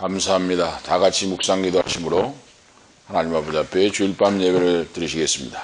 감사합니다. 다 같이 묵상 기도하심으로 하나님 아버지 앞에 주일 밤 예배를 드리시겠습니다.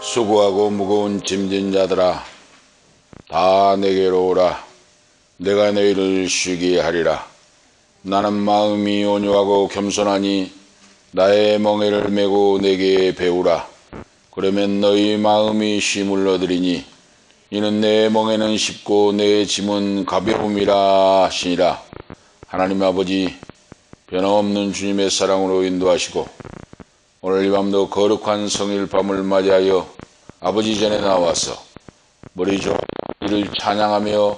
수고하고 무거운 짐진 자들아 다 내게로 오라. 내가 너희를 쉬게 하리라. 나는 마음이 온유하고 겸손하니 나의 멍에를 메고 내게 배우라. 그러면 너희 마음이 쉼을 얻으리니 이는 내 멍에는 쉽고 내 짐은 가벼움이라 하시니라. 하나님 아버지, 변함없는 주님의 사랑으로 인도하시고 오늘 이 밤도 거룩한 성일 밤을 맞이하여 아버지 전에 나와서 머리 좋은 이를 찬양하며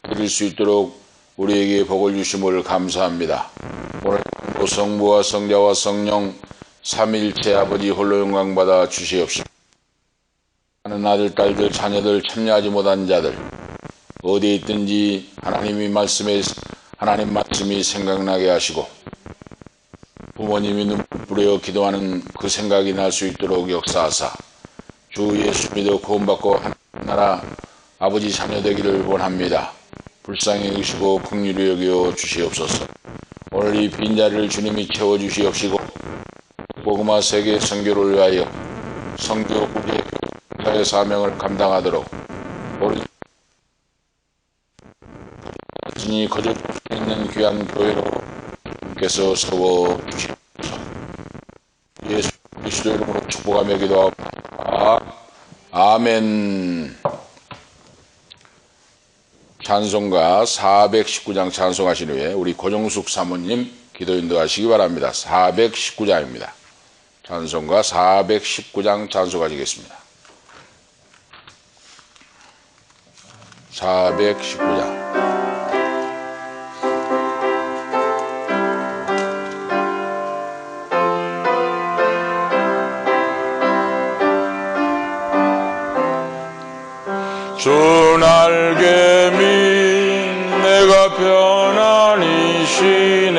드릴 수 있도록 우리에게 복을 주심을 감사합니다. 오늘 성부와 성자와 성령 삼위일체 아버지 홀로 영광 받아 주시옵시고, 하는 아들, 딸들, 자녀들, 참여하지 못한 자들 어디에 있든지 하나님 말씀이 생각나게 하시고 부모님이 눈물 뿌려 기도하는 그 생각이 날 수 있도록 역사하사 주 예수 믿어 구원받고 하나님 나라 아버지 자녀 되기를 원합니다. 불쌍히 여기시고 긍휼히 여겨 주시옵소서. 오늘 이 빈자리를 주님이 채워주시옵시고 복음화 세계 선교를 위하여 선교 우리의 사명을 감당하도록 우리 진이 거저 있는 귀한 교회로 주님께서 세워주시옵소서. 예수 그리스도 이름으로 축복하며 기도합니다. 아멘. 찬송가 419장 찬송하신 후에 우리 고정숙 사모님 기도 인도하시기 바랍니다. 419장입니다. 찬송가 419장 찬송하시겠습니다. 419장. 주 날개미 내가 편안히 쉬네.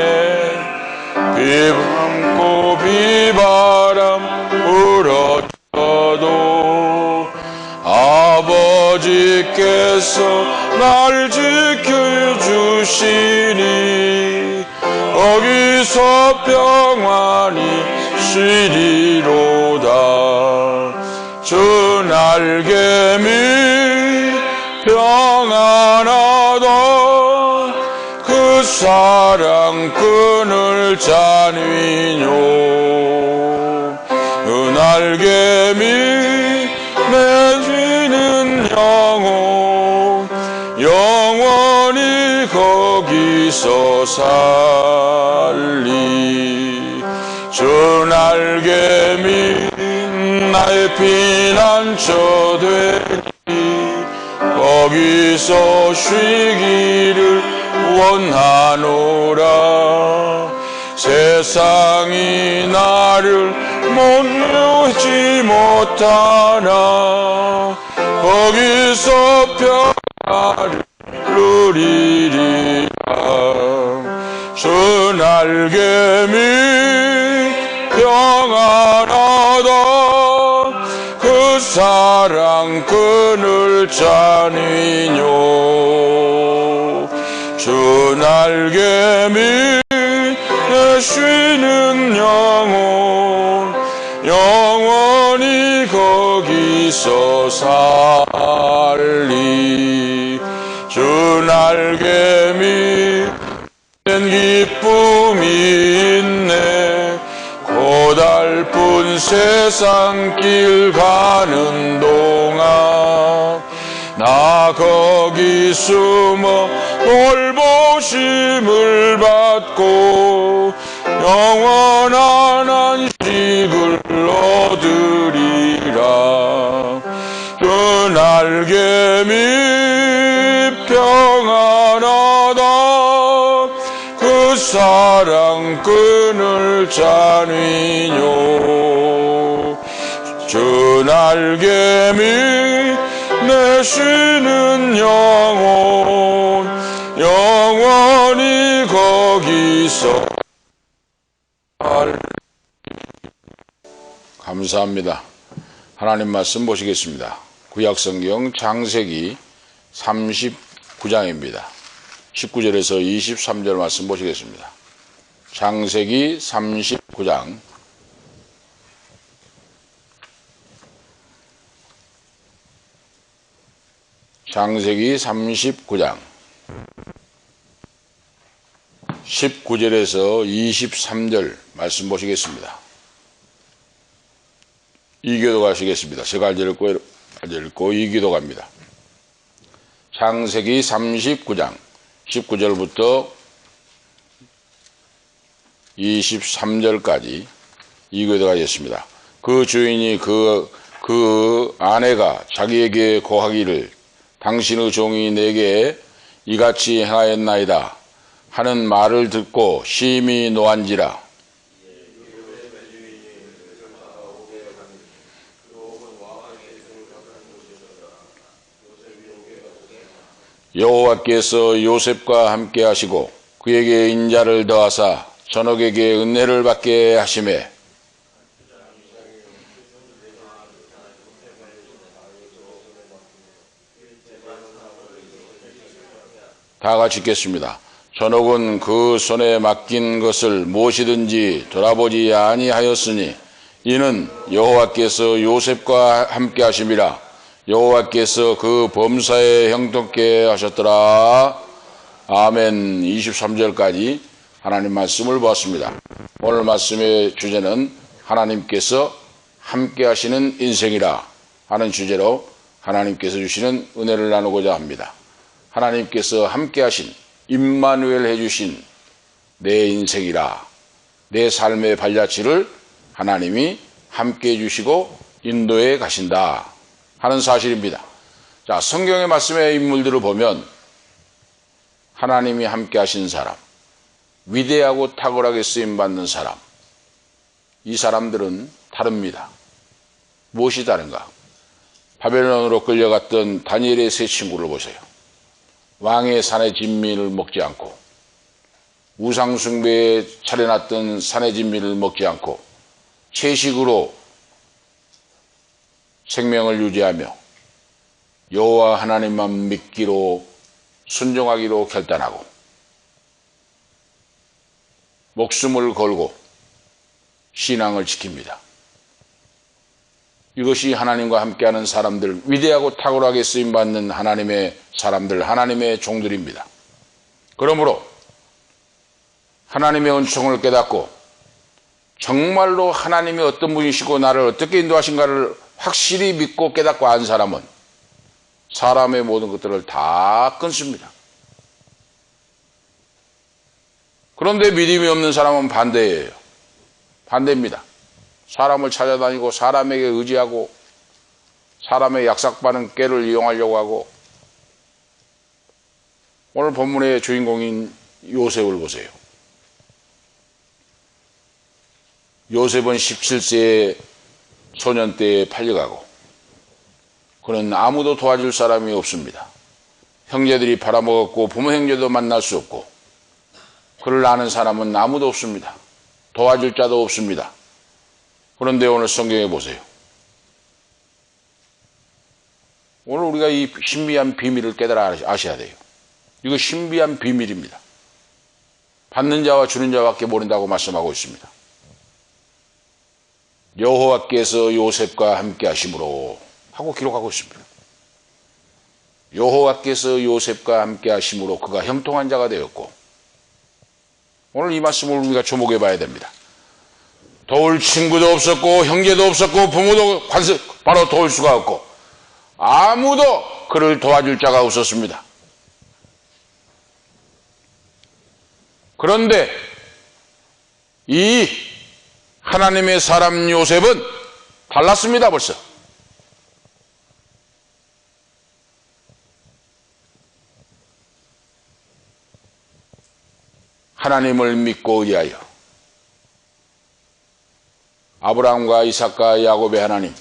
비방고 비바람 불어쳐도 아버지께서 날 지켜주시니 거기서 평안히 쉬리로다. 주 날개미 평안하다. 그 사랑 끈을 짜니뇨. 그 날개미 내지는 영혼 영원히 거기서 살리. 주 날개미 나의 피난처 되니 거기서 쉬기를 원하노라. 세상이 나를 못내지 못하나 거기서 평안을 누리리라. 주 날개미 평안하다. 그 사랑 끈을 짜니뇨. 주 날개미 내 쉬는 영혼 영원히 거기서 살리. 주 날개미 기쁨이 있네. 고달픈 세상길 가는 동안 나 거기 숨어 돌보심을 받고 영원한 안식을 얻으리라. 그 날개미 평안하다. 그 사랑 끈을 짜니뇨. 주 날개미 내쉬는 영원히 거기서 감사합니다. 하나님 말씀 보시겠습니다. 구약성경 창세기 39장입니다. 19절에서 23절 말씀 보시겠습니다. 창세기 39장 창세기 39장 19절에서 23절 말씀 보시겠습니다. 이교도 가시겠습니다. 제가 안 읽고 이교도 갑니다. 창세기 39장 19절부터 23절까지 이교도 가겠습니다. 그 주인이 그 아내가 자기에게 고하기를 당신의 종이 내게 이같이 행하였나이다 하는 말을 듣고 심히 노한지라. 여호와께서 요셉과 함께 하시고 그에게 인자를 더하사 전옥에게 은혜를 받게 하시매 다 같이 읽겠습니다. 전옥은 그 손에 맡긴 것을 무엇이든지 돌아보지 아니하였으니 이는 여호와께서 요셉과 함께 하심이라. 여호와께서 그 범사에 형통케 하셨더라. 아멘. 23절까지 하나님 말씀을 보았습니다. 오늘 말씀의 주제는 하나님께서 함께 하시는 인생이라 하는 주제로 하나님께서 주시는 은혜를 나누고자 합니다. 하나님께서 함께 하신 임마누엘 해주신 내 인생이라, 내 삶의 발자취를 하나님이 함께 해주시고 인도해 가신다 하는 사실입니다. 자, 성경의 말씀의 인물들을 보면 하나님이 함께 하신 사람, 위대하고 탁월하게 쓰임받는 사람, 이 사람들은 다릅니다. 무엇이 다른가? 바벨론으로 끌려갔던 다니엘의 세 친구를 보세요. 왕의 산의 진미를 먹지 않고 우상 숭배에 차려놨던 산의 진미를 먹지 않고 채식으로 생명을 유지하며 여호와 하나님만 믿기로 순종하기로 결단하고 목숨을 걸고 신앙을 지킵니다. 이것이 하나님과 함께하는 사람들, 위대하고 탁월하게 쓰임받는 하나님의 사람들, 하나님의 종들입니다. 그러므로 하나님의 은총을 깨닫고 정말로 하나님이 어떤 분이시고 나를 어떻게 인도하신가를 확실히 믿고 깨닫고 안 사람은 사람의 모든 것들을 다 끊습니다. 그런데 믿음이 없는 사람은 반대예요. 반대입니다. 사람을 찾아다니고 사람에게 의지하고 사람의 약삭빠른 꾀를 이용하려고 하고, 오늘 본문의 주인공인 요셉을 보세요. 요셉은 17세의 소년 때에 팔려가고 그는 아무도 도와줄 사람이 없습니다. 형제들이 팔아먹었고 부모 형제도 만날 수 없고 그를 아는 사람은 아무도 없습니다. 도와줄 자도 없습니다. 그런데 오늘 성경에 보세요. 오늘 우리가 이 신비한 비밀을 깨달아 아셔야 돼요. 이거 신비한 비밀입니다. 받는 자와 주는 자밖에 모른다고 말씀하고 있습니다. 여호와께서 요셉과 함께 하심으로 하고 기록하고 있습니다. 여호와께서 요셉과 함께 하심으로 그가 형통한 자가 되었고, 오늘 이 말씀을 우리가 주목해 봐야 됩니다. 도울 친구도 없었고 형제도 없었고 부모도 바로 도울 수가 없고 아무도 그를 도와줄 자가 없었습니다. 그런데 이 하나님의 사람 요셉은 달랐습니다. 벌써 하나님을 믿고 의지하여 아브라함과 이삭과 야곱의 하나님,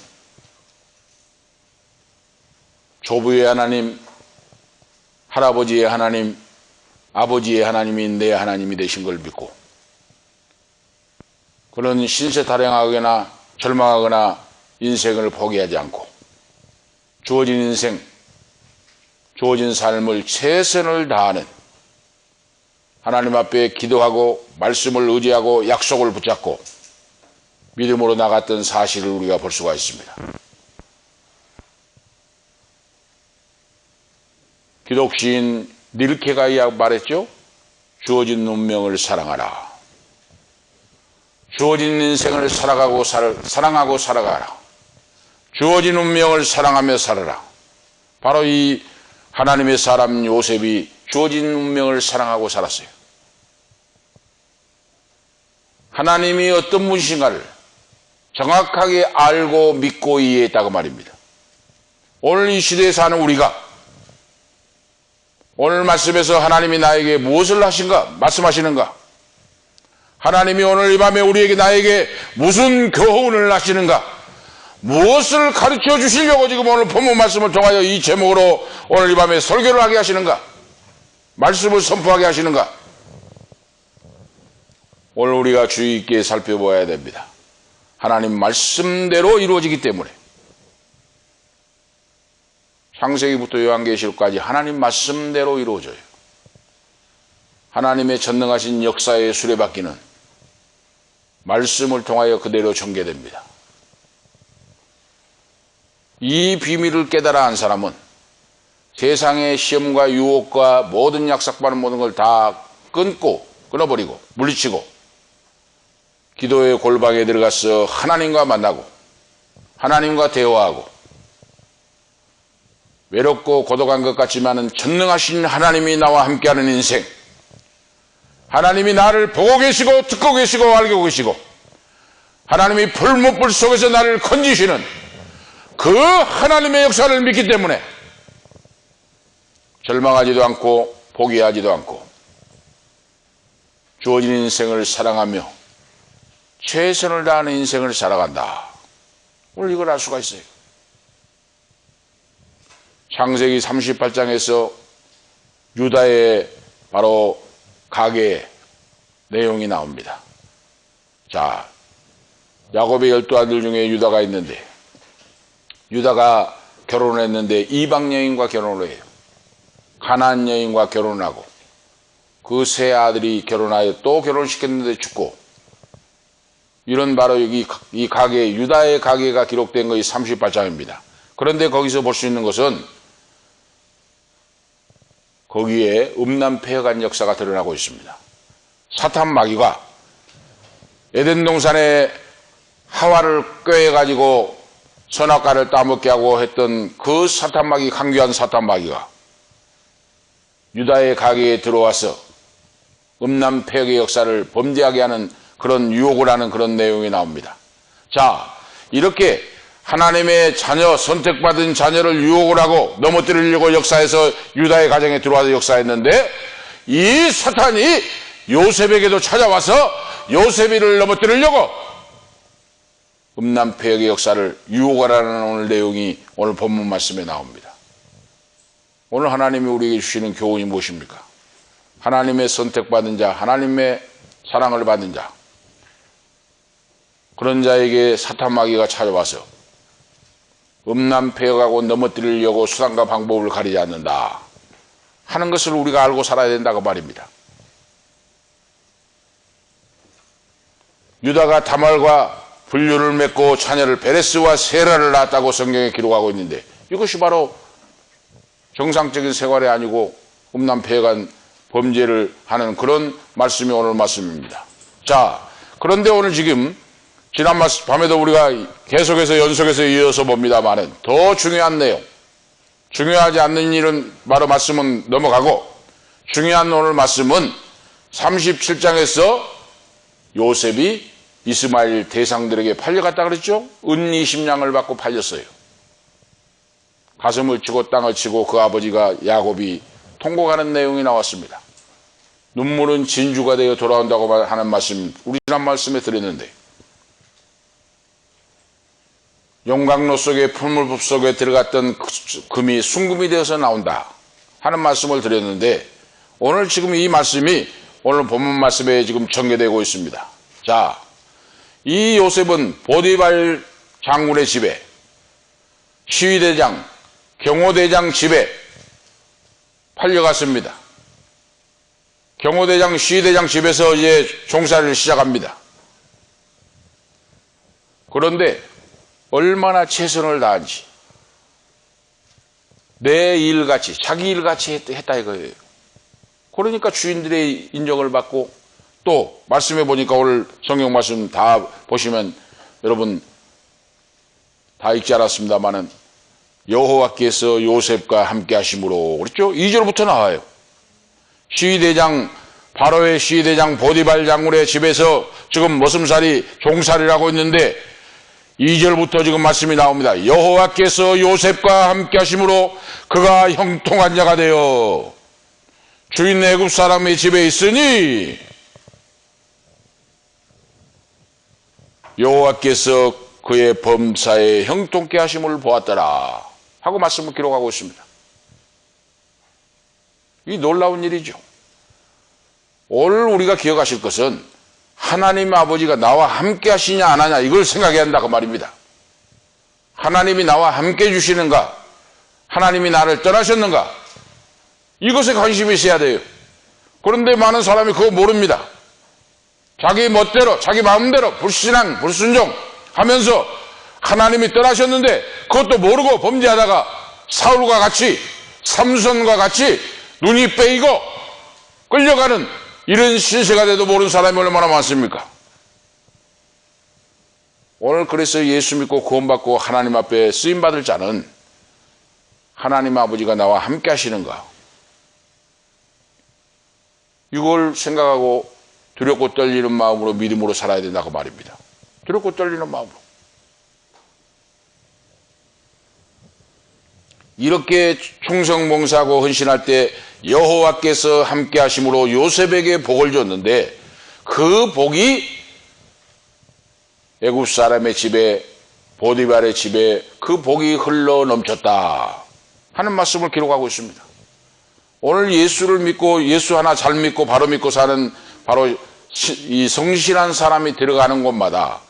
조부의 하나님, 할아버지의 하나님, 아버지의 하나님이 내 하나님이 되신 걸 믿고 그런 신세타령하거나 절망하거나 인생을 포기하지 않고 주어진 인생, 주어진 삶을 최선을 다하는 하나님 앞에 기도하고 말씀을 의지하고 약속을 붙잡고 믿음으로 나갔던 사실을 우리가 볼 수가 있습니다. 기독시인 닐케가 말했죠. 주어진 운명을 사랑하라. 주어진 인생을 사랑하고 살아가라. 주어진 운명을 사랑하며 살아라. 바로 이 하나님의 사람 요셉이 주어진 운명을 사랑하고 살았어요. 하나님이 어떤 분이신가를 정확하게 알고 믿고 이해했다고 말입니다. 오늘 이 시대에 사는 우리가 오늘 말씀에서 하나님이 나에게 무엇을 말씀하시는가? 하나님이 오늘 이 밤에 나에게 무슨 교훈을 하시는가? 무엇을 가르쳐 주시려고 지금 오늘 본문 말씀을 통하여 이 제목으로 오늘 이 밤에 설교를 하게 하시는가? 말씀을 선포하게 하시는가? 오늘 우리가 주의 있게 살펴보아야 됩니다. 하나님 말씀대로 이루어지기 때문에 창세기부터 요한계시록까지 하나님 말씀대로 이루어져요. 하나님의 전능하신 역사의 수레바퀴는 말씀을 통하여 그대로 전개됩니다. 이 비밀을 깨달아 한 사람은 세상의 시험과 유혹과 모든 약삭받는 모든 걸 다 끊어버리고 물리치고 기도의 골방에 들어가서 하나님과 만나고 하나님과 대화하고 외롭고 고독한 것 같지만은 전능하신 하나님이 나와 함께하는 인생, 하나님이 나를 보고 계시고 듣고 계시고 알고 계시고 하나님이 불못불 속에서 나를 건지시는 그 하나님의 역사를 믿기 때문에 절망하지도 않고 포기하지도 않고 주어진 인생을 사랑하며 최선을 다하는 인생을 살아간다. 오늘 이걸 알 수가 있어요. 창세기 38장에서 유다의 바로 가계의 내용이 나옵니다. 자, 야곱의 12아들 중에 유다가 있는데 유다가 결혼했는데 이방 여인과 결혼을 해요. 가나안 여인과 결혼을 하고 그 세 아들이 결혼하여 또 결혼시켰는데 죽고 이런 바로 여기 이 가계 유다의 가계가 기록된 것이 38장입니다. 그런데 거기서 볼 수 있는 것은 거기에 음란폐허간 역사가 드러나고 있습니다. 사탄 마귀가 에덴 동산에 하와를 꾀해가지고 선악과를 따먹게 하고 했던 그 사탄 마귀, 강교한 사탄 마귀가 유다의 가게에 들어와서 음란폐허의 역사를 범죄하게 하는 그런 유혹을 하는 그런 내용이 나옵니다. 자, 이렇게 하나님의 자녀, 선택받은 자녀를 유혹을 하고 넘어뜨리려고 역사해서 유다의 가정에 들어와서 역사했는데 이 사탄이 요셉에게도 찾아와서 요셉이를 넘어뜨리려고 음란폐허의 역사를 유혹하라는 오늘 내용이 오늘 본문 말씀에 나옵니다. 오늘 하나님이 우리에게 주시는 교훈이 무엇입니까? 하나님의 선택받은 자, 하나님의 사랑을 받은 자, 그런 자에게 사탄 마귀가 찾아와서 음란폐허하고 넘어뜨리려고 수단과 방법을 가리지 않는다 하는 것을 우리가 알고 살아야 된다고 말입니다. 유다가 다말과 분류를 맺고 자녀를 베레스와 세라를 낳았다고 성경에 기록하고 있는데 이것이 바로 정상적인 생활이 아니고 음란폐허한 범죄를 하는 그런 말씀이 오늘 말씀입니다. 자, 그런데 오늘 지금 지난 밤에도 우리가 계속해서 연속해서 이어서 봅니다만은 더 중요한 내용, 중요하지 않는 일은 바로 말씀은 넘어가고 중요한 오늘 말씀은 37장에서 요셉이 이스마엘 대상들에게 팔려갔다 그랬죠? 은 20냥을 받고 팔렸어요. 가슴을 치고 땅을 치고 그 아버지가 야곱이 통곡하는 내용이 나왔습니다. 눈물은 진주가 되어 돌아온다고 하는 말씀, 우리 지난 말씀에 드렸는데, 용광로 속에 풀물법 속에 들어갔던 금이 순금이 되어서 나온다 하는 말씀을 드렸는데, 오늘 지금 이 말씀이 오늘 본문 말씀에 지금 전개되고 있습니다. 자, 이 요셉은 보디발 장군의 집에, 시위대장, 경호대장 집에 팔려갔습니다. 경호대장, 시위대장 집에서 이제 종살이를 시작합니다. 그런데 얼마나 최선을 다한지, 내 일같이, 자기 일같이 했다 이거예요. 그러니까 주인들의 인정을 받고, 또 말씀해 보니까 오늘 성경 말씀 다 보시면 여러분 다 읽지 않았습니다마는 여호와께서 요셉과 함께 하심으로 그랬죠? 2절부터 나와요. 시위대장, 바로의 시위대장 보디발 장군의 집에서 지금 머슴살이, 종살이라고 있는데 2절부터 지금 말씀이 나옵니다. 여호와께서 요셉과 함께 하심으로 그가 형통한 자가 되어 주인 애굽 사람의 집에 있으니 여호와께서 그의 범사에 형통케 하심을 보았더라 하고 말씀을 기록하고 있습니다. 이 놀라운 일이죠. 오늘 우리가 기억하실 것은 하나님 아버지가 나와 함께 하시냐 안 하냐 이걸 생각해야 한다고 말입니다. 하나님이 나와 함께 해주시는가, 하나님이 나를 떠나셨는가, 이것에 관심이 있어야 돼요. 그런데 많은 사람이 그거 모릅니다. 자기 멋대로, 자기 마음대로 불신앙, 불순종 하면서 하나님이 떠나셨는데 그것도 모르고 범죄하다가 사울과 같이, 삼손과 같이 눈이 빼이고 끌려가는 이런 신세가 돼도 모르는 사람이 얼마나 많습니까? 오늘 그래서 예수 믿고 구원받고 하나님 앞에 쓰임받을 자는 하나님 아버지가 나와 함께 하시는가, 이걸 생각하고 두렵고 떨리는 마음으로 믿음으로 살아야 된다고 말입니다. 두렵고 떨리는 마음으로. 이렇게 충성봉사하고 헌신할 때 여호와께서 함께 하심으로 요셉에게 복을 줬는데 그 복이 애굽 사람의 집에, 보디발의 집에 그 복이 흘러 넘쳤다 하는 말씀을 기록하고 있습니다. 오늘 예수를 믿고 예수 하나 잘 믿고 바로 믿고 사는 바로 이 성실한 사람이 들어가는 곳마다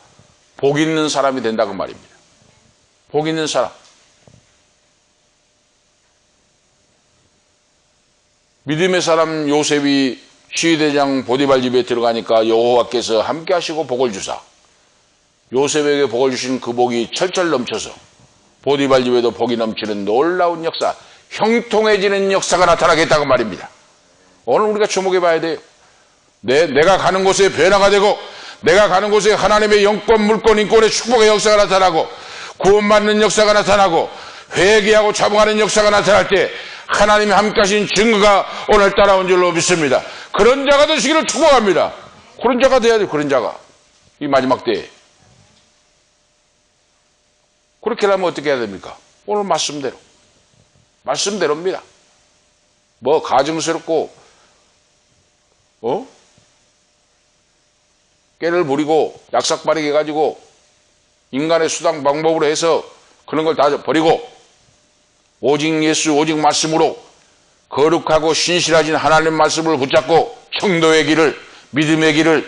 복 있는 사람이 된다고 말입니다. 복 있는 사람. 믿음의 사람 요셉이 시위대장 보디발 집에 들어가니까 여호와께서 함께 하시고 복을 주사 요셉에게 복을 주신 그 복이 철철 넘쳐서 보디발 집에도 복이 넘치는 놀라운 역사, 형통해지는 역사가 나타나겠다고 말입니다. 오늘 우리가 주목해 봐야 돼요. 내가 가는 곳에 변화가 되고, 내가 가는 곳에 하나님의 영권, 물권, 인권의 축복의 역사가 나타나고, 구원받는 역사가 나타나고, 회개하고 자복하는 역사가 나타날 때 하나님이 함께 하신 증거가 오늘 따라온 줄로 믿습니다. 그런 자가 되시기를 축복합니다. 그런 자가 돼야 돼요. 그런 자가 이 마지막 때에. 그렇게 하면 어떻게 해야 됩니까? 오늘 말씀대로입니다. 뭐 가증스럽고 깨를 부리고 약삭빠르게 해가지고 인간의 수단 방법으로 해서 그런 걸 다 버리고 오직 예수, 오직 말씀으로 거룩하고 신실하신 하나님 말씀을 붙잡고 청도의 길을, 믿음의 길을,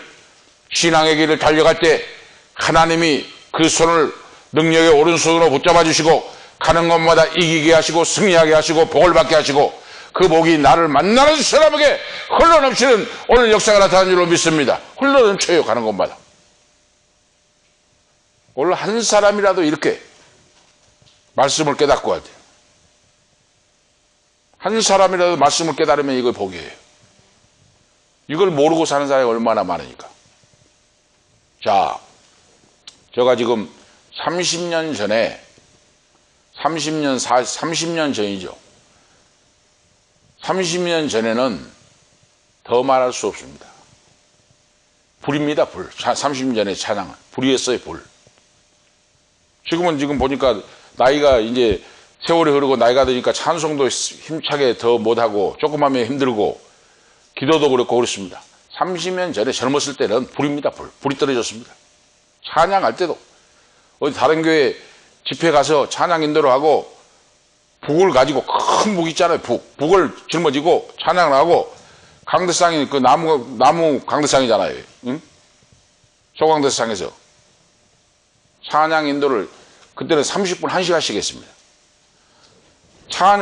신앙의 길을 달려갈 때 하나님이 그 손을 능력의 오른손으로 붙잡아 주시고 가는 곳마다 이기게 하시고 승리하게 하시고 복을 받게 하시고 그 복이 나를 만나는 사람에게 흘러넘치는 오늘 역사가 나타난 줄로 믿습니다. 흘러넘쳐요. 가는 곳마다. 오늘 한 사람이라도 이렇게 말씀을 깨닫고 갈 때, 한 사람이라도 말씀을 깨달으면 이걸 복이에요. 이걸 모르고 사는 사람이 얼마나 많으니까. 자, 제가 지금 30년 전에 30년 전이죠. 30년 전에는 더 말할 수 없습니다. 불입니다, 불. 30년 전에 찬양은 불이었어요, 불. 지금 보니까 나이가 이제 세월이 흐르고 나이가 드니까 찬송도 힘차게 더 못하고 조금 하면 힘들고 기도도 그렇고 그렇습니다. 30년 전에 젊었을 때는 불입니다. 불이 떨어졌습니다. 찬양할 때도 어디 다른 교회 집회 가서 찬양 인도를 하고 북을 가지고 큰 북 있잖아요. 북을 짊어지고 찬양을 하고 강대상이 그 나무 강대상이잖아요. 응? 소강대상에서 찬양 인도를 그때는 30분 1시간씩 했습니다.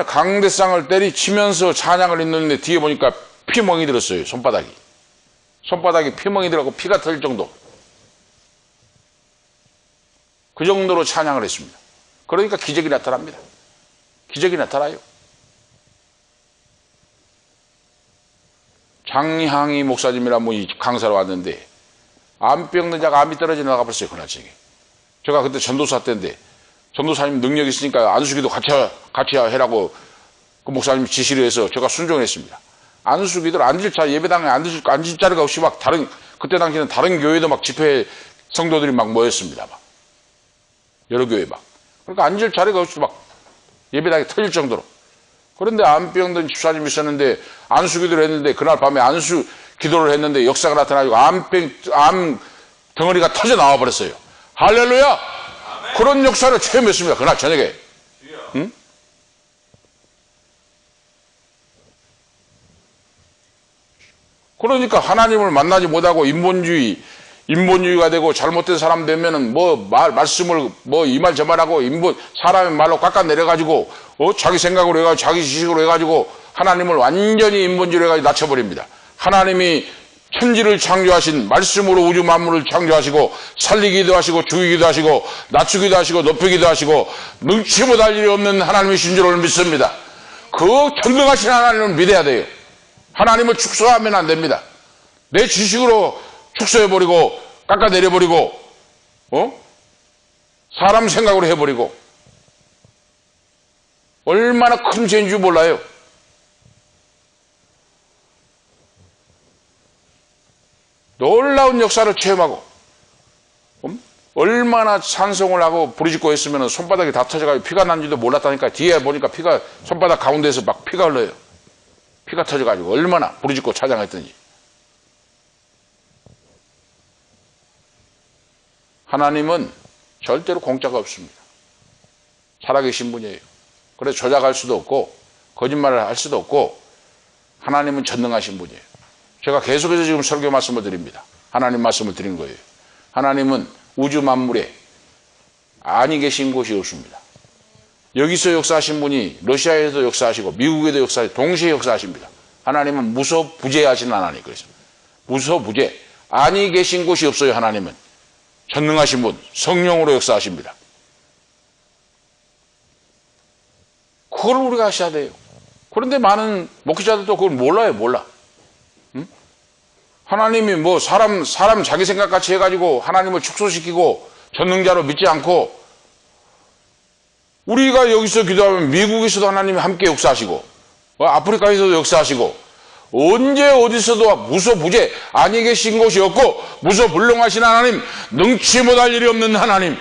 강대상을 때리치면서 찬양을 했는데 뒤에 보니까 피멍이 들었어요. 손바닥이 피멍이 들어가고 피가 터질 정도. 그 정도로 찬양을 했습니다. 그러니까 기적이 나타납니다. 기적이 나타나요. 장향희 목사님이란 분이 강사로 왔는데 암병 든 자가 암이 떨어져 나가 버렸어요. 그날 저녁에. 제가 그때 전도사 때인데 전도사님 능력이 있으니까 안수기도 같이 해라고 그 목사님 지시를 해서 제가 순종했습니다. 안수기들 앉을 자 예배당에 앉을 자리가 없이 막 그때 당시에는 다른 교회도 막 집회 성도들이 막 모였습니다. 막 여러 교회 막. 그러니까 앉을 자리가 없이 막 예배당이 터질 정도로. 그런데 암병든 집사님이 있었는데 안수기도를 했는데 그날 밤에 안수 기도를 했는데 역사가 나타나고 암 덩어리가 터져 나와 버렸어요. 할렐루야! 아멘. 그런 역사를 체험했습니다. 그날 저녁에. 응? 그러니까 하나님을 만나지 못하고 인본주의가 되고 잘못된 사람 되면은 말씀을 이 말 저 말하고 사람의 말로 깎아내려가지고 자기 생각으로 해가지고 자기 지식으로 해가지고 하나님을 완전히 인본주의로 해가지고 낮춰버립니다. 하나님이 천지를 창조하신 말씀으로 우주 만물을 창조하시고 살리기도 하시고 죽이기도 하시고 낮추기도 하시고 높이기도 하시고 능치 못할 일이 없는 하나님이신 줄을 믿습니다. 그 전능하신 하나님을 믿어야 돼요. 하나님을 축소하면 안 됩니다. 내 지식으로 축소해버리고 깎아내려버리고 사람 생각으로 해버리고 얼마나 큰 죄인 줄 몰라요. 놀라운 역사를 체험하고 얼마나 찬송을 하고 부르짖고 했으면 손바닥이 다 터져가지고 피가 난지도 몰랐다니까. 뒤에 보니까 손바닥 가운데에서 막 피가 흘러요. 피가 터져가지고 얼마나 부르짖고 찬양했던지. 하나님은 절대로 공짜가 없습니다. 살아계신 분이에요. 그래서 조작할 수도 없고 거짓말을 할 수도 없고 하나님은 전능하신 분이에요. 제가 계속해서 지금 설교 말씀을 드립니다. 하나님 말씀을 드린 거예요. 하나님은 우주 만물에 아니 계신 곳이 없습니다. 여기서 역사하신 분이 러시아에도 역사하시고 미국에도 역사하시고 동시에 역사하십니다. 하나님은 무소부재하신 하나님. 그래서 무소부재 아니 계신 곳이 없어요. 하나님은 전능하신 분 성령으로 역사하십니다. 그걸 우리가 하셔야 돼요. 그런데 많은 목회자들도 그걸 몰라. 하나님이 사람 자기 생각같이 해가지고 하나님을 축소시키고 전능자로 믿지 않고 우리가 여기서 기도하면 미국에서도 하나님이 함께 역사하시고 아프리카에서도 역사하시고 언제 어디서도 무소부재 아니 계신 곳이 없고 무소불능하신 하나님, 능치 못할 일이 없는 하나님,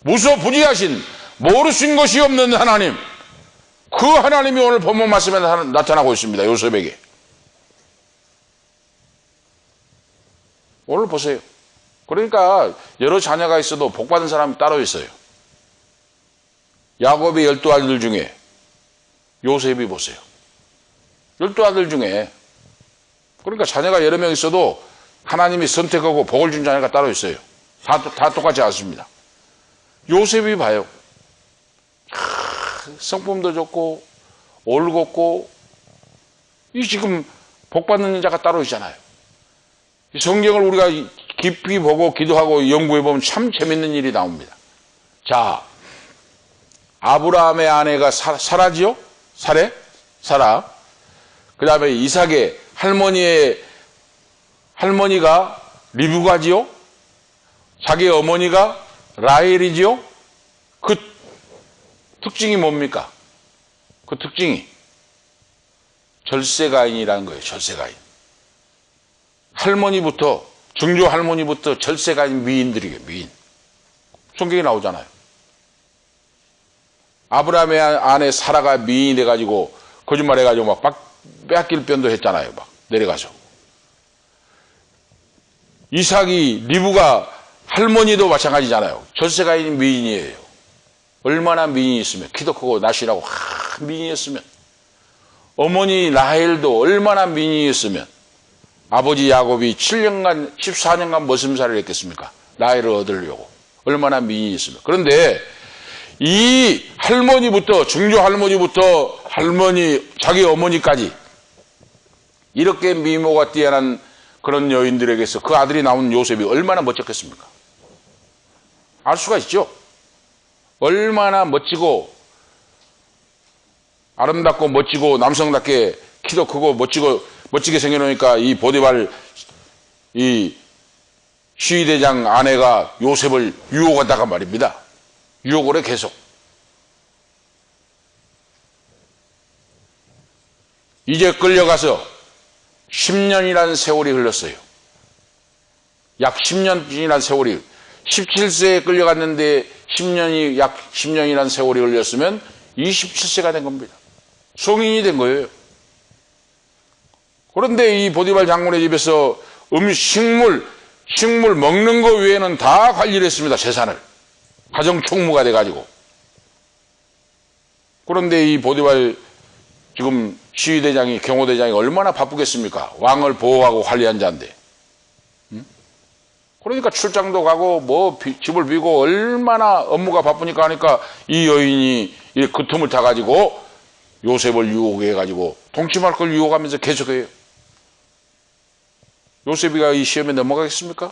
무소부지하신 모르신 것이 없는 하나님, 그 하나님이 오늘 본문 말씀에 나타나고 있습니다. 요셉에게. 오늘 보세요. 그러니까 여러 자녀가 있어도 복받은 사람이 따로 있어요. 야곱의 12아들 중에 요셉이 보세요. 12아들 중에 그러니까 자녀가 여러 명 있어도 하나님이 선택하고 복을 준 자녀가 따로 있어요. 다 똑같지 않습니다. 요셉이 봐요. 성품도 좋고 올곧고 이 지금 복받는 자가 따로 있잖아요. 성경을 우리가 깊이 보고 기도하고 연구해 보면 참 재밌는 일이 나옵니다. 자, 아브라함의 아내가 사라지요? 사라. 그 다음에 이삭의 할머니가 리브가지요? 자기 어머니가 라헬이지요? 그 특징이 뭡니까? 그 특징이 절세가인이라는 거예요. 절세가인. 증조 할머니부터 절세가인 미인들이에요. 미인. 성경에 나오잖아요. 아브라함의 아내 사라가 미인이 돼가지고 거짓말해가지고 막 빼앗길 뻔도 했잖아요. 막 내려가서. 이삭이 리브가 할머니도 마찬가지잖아요. 전세가 있는 미인이에요. 얼마나 미인이 있으면, 키도 크고 날씬하고 미인이었으면, 어머니 라헬도 얼마나 미인이었으면 아버지 야곱이 7년간 14년간 머슴살을 했겠습니까? 라헬을 얻으려고. 얼마나 미인이 있으면. 그런데 이 할머니부터, 중조 할머니부터 자기 어머니까지 이렇게 미모가 뛰어난 그런 여인들에게서 그 아들이 나온 요셉이 얼마나 멋졌겠습니까? 알 수가 있죠. 얼마나 멋지고 아름답고 멋지고 남성답게 키도 크고 멋지게 생겨놓으니까 이 보디발 이 시위대장 아내가 요셉을 유혹한다가 말입니다. 유혹을 해 계속. 이제 끌려가서 10년이라는 세월이 흘렀어요. 약 10년이라는 세월이 17세에 끌려갔는데 약 10년이라는 세월이 흘렸으면 27세가 된 겁니다. 성인이 된 거예요. 그런데 이 보디발 장군의 집에서 식물 먹는 거 외에는 다 관리를 했습니다. 재산을. 가정 총무가 돼가지고. 그런데 이 보디발 지금 시위대장이, 경호대장이 얼마나 바쁘겠습니까? 왕을 보호하고 관리한 자인데. 그러니까 출장도 가고 집을 비고 얼마나 업무가 바쁘니까 하니까 이 여인이 그 틈을 타가지고 요셉을 유혹해가지고 동침할 걸 유혹하면서 계속해요. 요셉이가 이 시험에 넘어가겠습니까?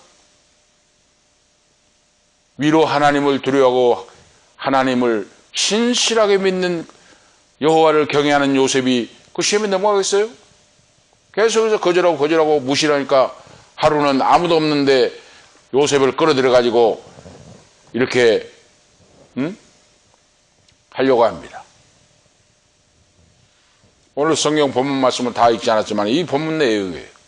위로 하나님을 두려워하고 하나님을 신실하게 믿는 여호와를 경외하는 요셉이 그 시험에 넘어가겠어요? 계속해서 거절하고 무시하니까 하루는 아무도 없는데 요셉을 끌어들여 가지고 이렇게 하려고 합니다. 오늘 성경 본문 말씀을 다 읽지 않았지만 이 본문 내용이에요.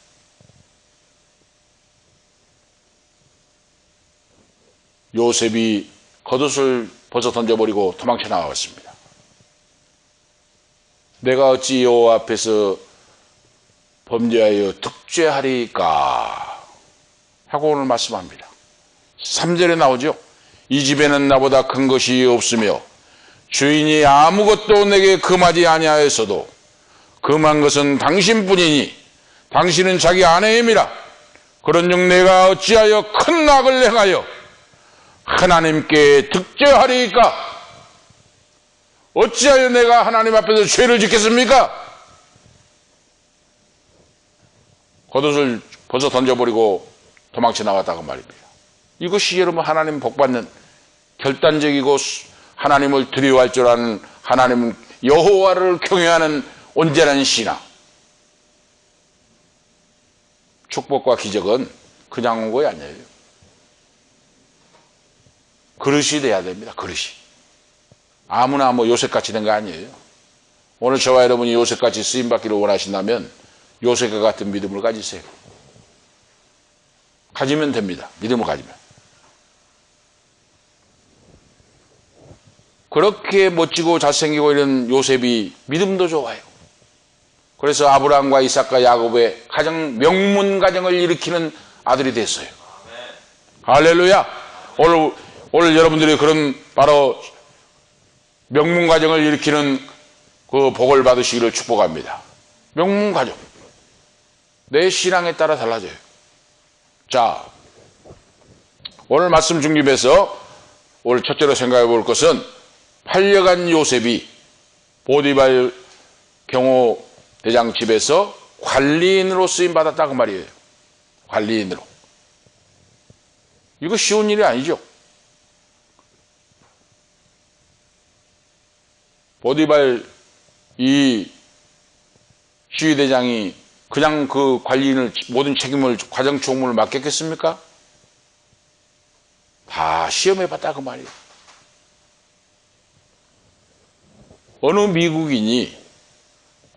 요셉이 겉옷을 벗어 던져버리고 도망쳐 나왔습니다. 내가 어찌 여호와 앞에서 범죄하여 득죄하리까 하고 오늘 말씀합니다. 3절에 나오죠. 이 집에는 나보다 큰 것이 없으며 주인이 아무것도 내게 금하지 아니하였어도 금한 것은 당신뿐이니 당신은 자기 아내임이라. 그런즉 내가 어찌하여 큰 악을 행하여 하나님께 득죄하리까? 어찌하여 내가 하나님 앞에서 죄를 짓겠습니까? 겉옷을 벗어 던져버리고 도망쳐 나갔다고 말입니다. 이것이 여러분 하나님 복받는 결단적이고 하나님을 두려워할 줄 아는 하나님 여호와를 경외하는 온전한 신앙. 축복과 기적은 그냥 온 거 아니에요. 그릇이 돼야 됩니다. 그릇이. 아무나 요셉같이 된 거 아니에요. 오늘 저와 여러분이 요셉같이 쓰임받기를 원하신다면 요셉과 같은 믿음을 가지세요. 가지면 됩니다. 믿음을 가지면. 그렇게 멋지고 잘생기고 이런 요셉이 믿음도 좋아요. 그래서 아브라함과 이삭과 야곱의 가장 명문 가정을 일으키는 아들이 됐어요. 할렐루야. 오늘 여러분들이 그런 바로 명문 가정을 일으키는 그 복을 받으시기를 축복합니다. 명문 가정. 내 신앙에 따라 달라져요. 자, 오늘 말씀 중립에서 오늘 첫째로 생각해 볼 것은 팔려간 요셉이 보디발 경호대장 집에서 관리인으로 쓰임받았다 그 말이에요. 관리인으로. 이거 쉬운 일이 아니죠. 보디발 이 시위대장이 그냥 그 관리인을 모든 책임을 가정 총무를 맡겼겠습니까? 다 시험해봤다 그 말이에요. 어느 미국인이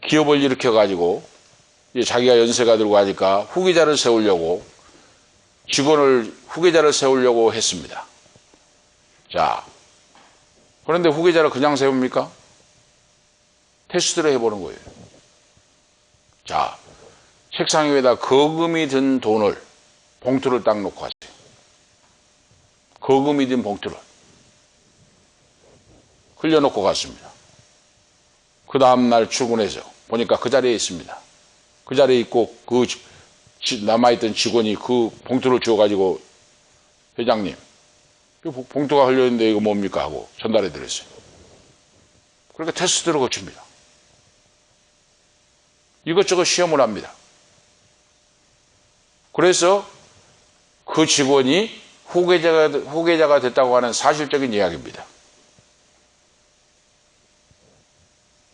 기업을 일으켜가지고 자기가 연세가 들고 하니까 후계자를 세우려고 후계자를 세우려고 했습니다. 자, 그런데 후계자를 그냥 세웁니까? 테스트를 해보는 거예요. 자, 책상 위에다 거금이 든 돈을, 봉투를 딱 놓고 하세요. 거금이 든 봉투를 흘려놓고 갔습니다. 그 다음날 출근해서 보니까 그 자리에 있습니다. 그 자리에 있고 그 남아있던 직원이 그 봉투를 주워가지고 회장님, 봉투가 흘려있는데 이거 뭡니까? 하고 전달해 드렸어요. 그러니까 테스트를 거칩니다. 이것저것 시험을 합니다. 그래서 그 직원이 후계자가 됐다고 하는 사실적인 이야기입니다.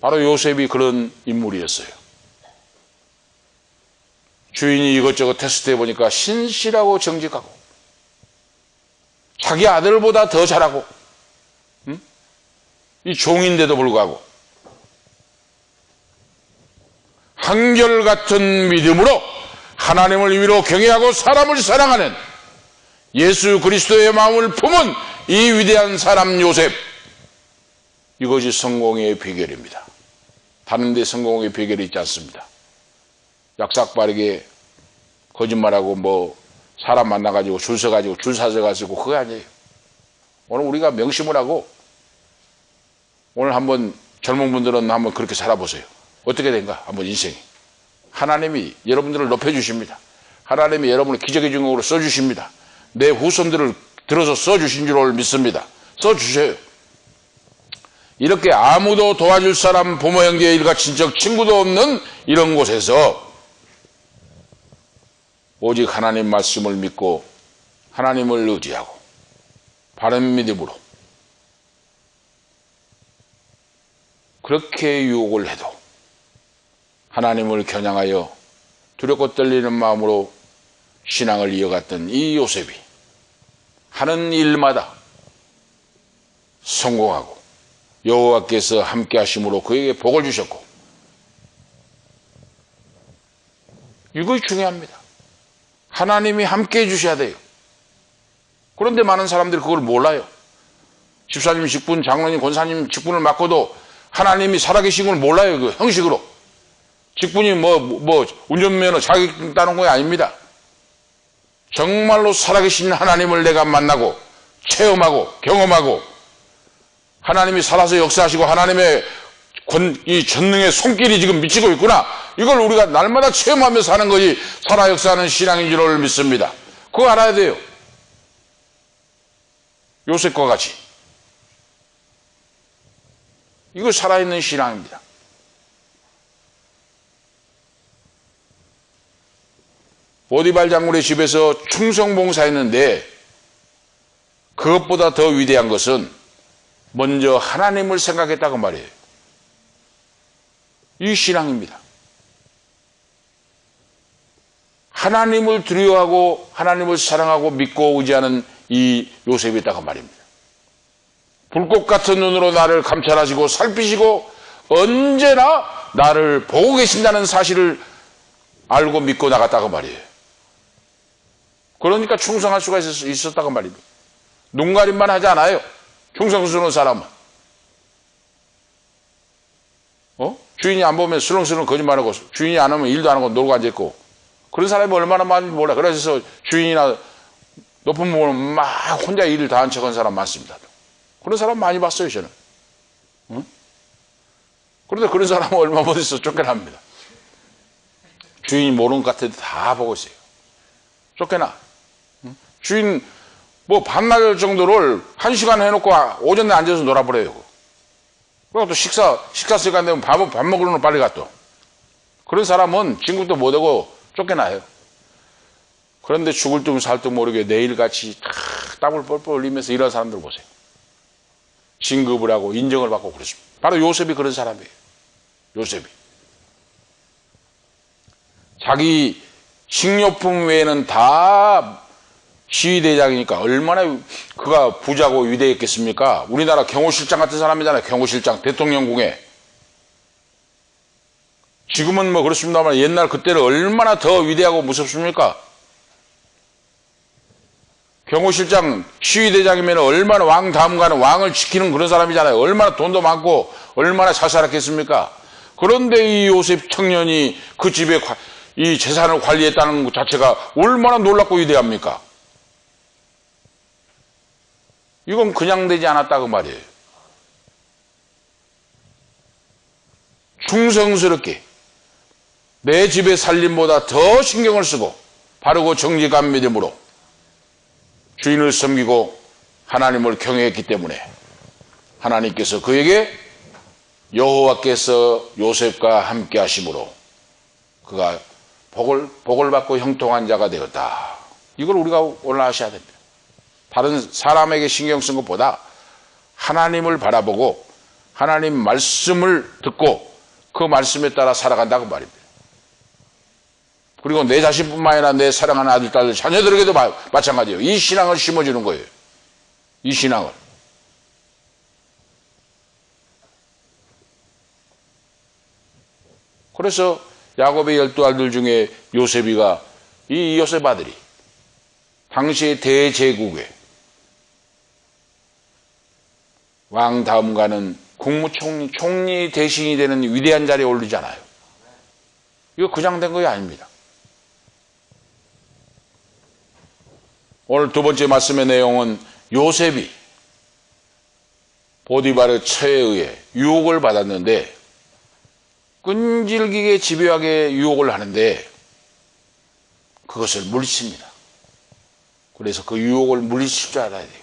바로 요셉이 그런 인물이었어요. 주인이 이것저것 테스트해 보니까 신실하고 정직하고 자기 아들보다 더 잘하고 이 종인데도 불구하고 한결같은 믿음으로 하나님을 위로 경외하고 사람을 사랑하는 예수 그리스도의 마음을 품은 이 위대한 사람 요셉, 이것이 성공의 비결입니다. 다른 데 성공의 비결이 있지 않습니다. 약삭빠르게 거짓말하고 뭐 사람 만나가지고 줄 서가지고 줄 사서 가지고 그거 아니에요. 오늘 우리가 명심을 하고 오늘 한번 젊은 분들은 한번 그렇게 살아보세요. 어떻게 된가? 한번 인생이. 하나님이 여러분들을 높여주십니다. 하나님이 여러분을 기적의 증거로 써주십니다. 내 후손들을 들어서 써주신 줄 믿습니다. 써주셔요. 이렇게 아무도 도와줄 사람, 부모, 형제, 일가, 친척, 친구도 없는 이런 곳에서 오직 하나님 말씀을 믿고 하나님을 의지하고 바른 믿음으로 그렇게 유혹을 해도 하나님을 겨냥하여 두렵고 떨리는 마음으로 신앙을 이어갔던 이 요셉이 하는 일마다 성공하고 여호와께서 함께 하심으로 그에게 복을 주셨고, 이것이 중요합니다. 하나님이 함께 해주셔야 돼요. 그런데 많은 사람들이 그걸 몰라요. 집사님 직분, 장로님, 권사님 직분을 맡고도 하나님이 살아계신 걸 몰라요. 그 형식으로. 직분이 운전면허 자격 따는 거 아닙니다. 정말로 살아계신 하나님을 내가 만나고 체험하고 경험하고 하나님이 살아서 역사하시고 하나님의 이 전능의 손길이 지금 미치고 있구나. 이걸 우리가 날마다 체험하면서 사는 것이 살아 역사하는 신앙인 줄 믿습니다. 그거 알아야 돼요. 요셉과 같이. 이거 살아있는 신앙입니다. 보디발 장군의 집에서 충성봉사했는데 그것보다 더 위대한 것은 먼저 하나님을 생각했다고 말이에요. 이 신앙입니다. 하나님을 두려워하고 하나님을 사랑하고 믿고 의지하는 이 요셉이었다고 말입니다. 불꽃 같은 눈으로 나를 감찰하시고 살피시고 언제나 나를 보고 계신다는 사실을 알고 믿고 나갔다고 말이에요. 그러니까 충성할 수가 있었다고 말입니다. 눈가림만 하지 않아요. 충성스러운 사람은. 주인이 안 보면 슬렁슬렁 거짓말하고 주인이 안 오면 일도 안 하고 놀고 앉아있고 그런 사람이 얼마나 많은지 몰라. 그래서 주인이나 높은 분은 막 혼자 일을 다 한 척한 사람 많습니다. 그런 사람 많이 봤어요, 저는. 그런데 그런 사람은 얼마 못 있어 쫓겨납니다. 주인이 모르는 것 같아도 다 보고 있어요. 쫓겨나. 주인 반나절 정도를 1시간 해놓고 오전에 앉아서 놀아버려요. 그리고 또 식사 시간 되면 밥 먹으러 빨리 가 또. 그런 사람은 진급도 못하고 쫓겨나요. 그런데 죽을 둥 살 둥 모르게 내일같이 땀을 뻘뻘 흘리면서 이런 사람들 보세요. 진급을 하고 인정을 받고 그랬습니다. 바로 요셉이 그런 사람이에요. 요셉이. 자기 식료품 외에는 다 시위대장이니까 얼마나 그가 부자고 위대했겠습니까? 우리나라 경호실장 같은 사람이잖아요. 경호실장, 대통령궁에. 지금은 그렇습니다만 옛날 그때는 얼마나 더 위대하고 무섭습니까? 경호실장, 시위대장이면 얼마나 왕 다음 가는 왕을 지키는 그런 사람이잖아요. 얼마나 돈도 많고 얼마나 자살했겠습니까? 그런데 이 요셉 청년이 그 집에 이 재산을 관리했다는 것 자체가 얼마나 놀랍고 위대합니까? 이건 그냥 되지 않았다 그 말이에요. 충성스럽게 내 집의 살림보다 더 신경을 쓰고 바르고 정직한 믿음으로 주인을 섬기고 하나님을 경외했기 때문에 하나님께서 그에게 여호와께서 요셉과 함께 하심으로 그가 복을 받고 형통한 자가 되었다. 이걸 우리가 오늘 아셔야 됩니다. 다른 사람에게 신경 쓴 것보다 하나님을 바라보고 하나님 말씀을 듣고 그 말씀에 따라 살아간다고 말입니다. 그리고 내 자신뿐만 아니라 내 사랑하는 아들, 딸, 자녀들에게도 마찬가지예요. 이 신앙을 심어주는 거예요. 이 신앙을. 그래서 야곱의 12아들 중에 요셉이가 이 요셉 아들이 당시의 대제국의 왕 다음 가는 국무총리, 총리 대신이 되는 위대한 자리에 오르잖아요. 이거 그냥 된 것이 아닙니다. 오늘 두 번째 말씀의 내용은 요셉이 보디발의 처에 의해 유혹을 받았는데 끈질기게 집요하게 유혹을 하는데 그것을 물리칩니다. 그래서 그 유혹을 물리칠 줄 알아야 돼요.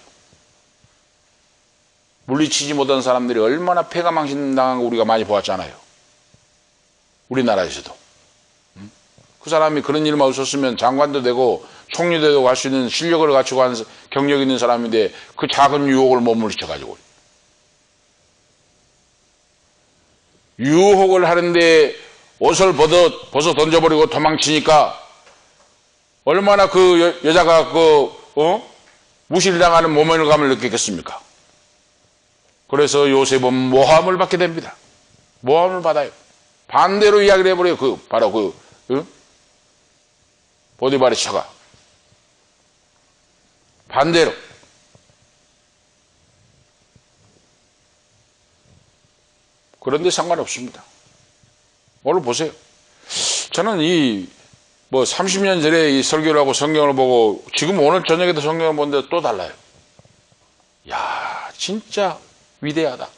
물리치지 못한 사람들이 얼마나 패가 망신당한 거 우리가 많이 보았잖아요. 우리나라에서도. 그 사람이 그런 일만 없었으면 장관도 되고 총리도 되고 할 수 있는 실력을 갖추고 하는 경력이 있는 사람인데 그 작은 유혹을 못 물리쳐가지고. 유혹을 하는데 옷을 벗어 던져버리고 도망치니까 얼마나 그 여자가 무시를 당하는 모멸감을 느끼겠습니까? 그래서 요셉은 모함을 받게 됩니다. 모함을 받아요. 반대로 이야기를 해버려요. 바로 보디발의 처가. 반대로. 그런데 상관없습니다. 오늘 보세요. 저는 30년 전에 이 설교를 하고 성경을 보고 지금 오늘 저녁에도 성경을 보는데 또 달라요. 야, 진짜 위대하다.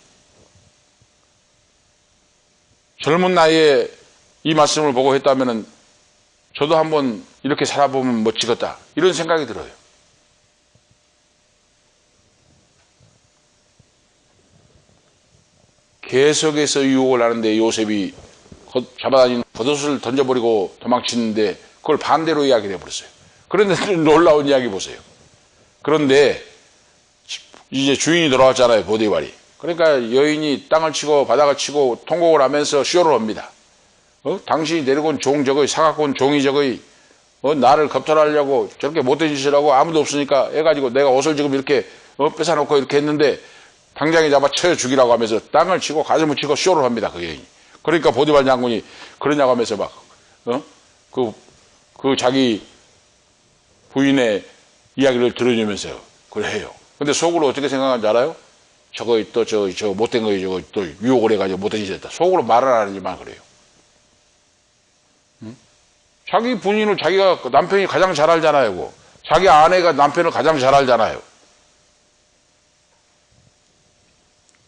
젊은 나이에 이 말씀을 보고 했다면은 저도 한번 이렇게 살아보면 멋지겠다. 이런 생각이 들어요. 계속해서 유혹을 하는데 요셉이 잡아다니는 겉옷을 던져버리고 도망치는데 그걸 반대로 이야기를 해버렸어요. 그런데 놀라운 이야기 보세요. 그런데 이제 주인이 돌아왔잖아요. 보디발이. 그러니까 여인이 땅을 치고 바닥을 치고 통곡을 하면서 쇼를 합니다. 당신이 데리고 온 종 저거이, 사갖고 온 종이 저거이, 나를 겁탈하려고 저렇게 못된 짓을 하고 아무도 없으니까 해가지고 내가 옷을 지금 이렇게 뺏어놓고 이렇게 했는데 당장에 잡아 쳐여 죽이라고 하면서 땅을 치고 가슴을 치고 쇼를 합니다. 그 여인이. 그러니까 보디발 장군이 그러냐고 하면서 그 자기 부인의 이야기를 들어주면서 그걸 해요. 근데 속으로 어떻게 생각하는지 알아요? 저거 못된 거 저거 또 유혹을 해가지고 못된 짓 했다. 속으로 말을 안 하지만 그래요. 자기 부인을 자기가 남편이 가장 잘 알잖아요. 그거. 자기 아내가 남편을 가장 잘 알잖아요.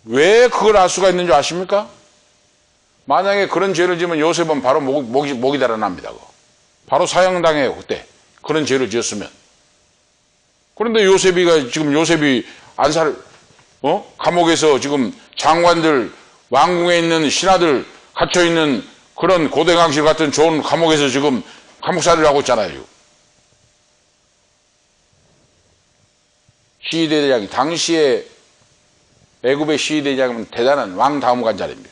왜 그걸 알 수가 있는 줄 아십니까? 만약에 그런 죄를 지으면 요셉은 바로 목이 달아납니다. 바로 사형당해요. 그때 그런 죄를 지었으면. 그런데 요셉이 감옥에서 지금 장관들, 왕궁에 있는 신하들 갇혀있는 그런 고대강실 같은 좋은 감옥에서 지금 감옥살이를 하고 있잖아요. 시위대장이 당시에 애굽의 시위대장은 대단한 왕 다음 관자입니다.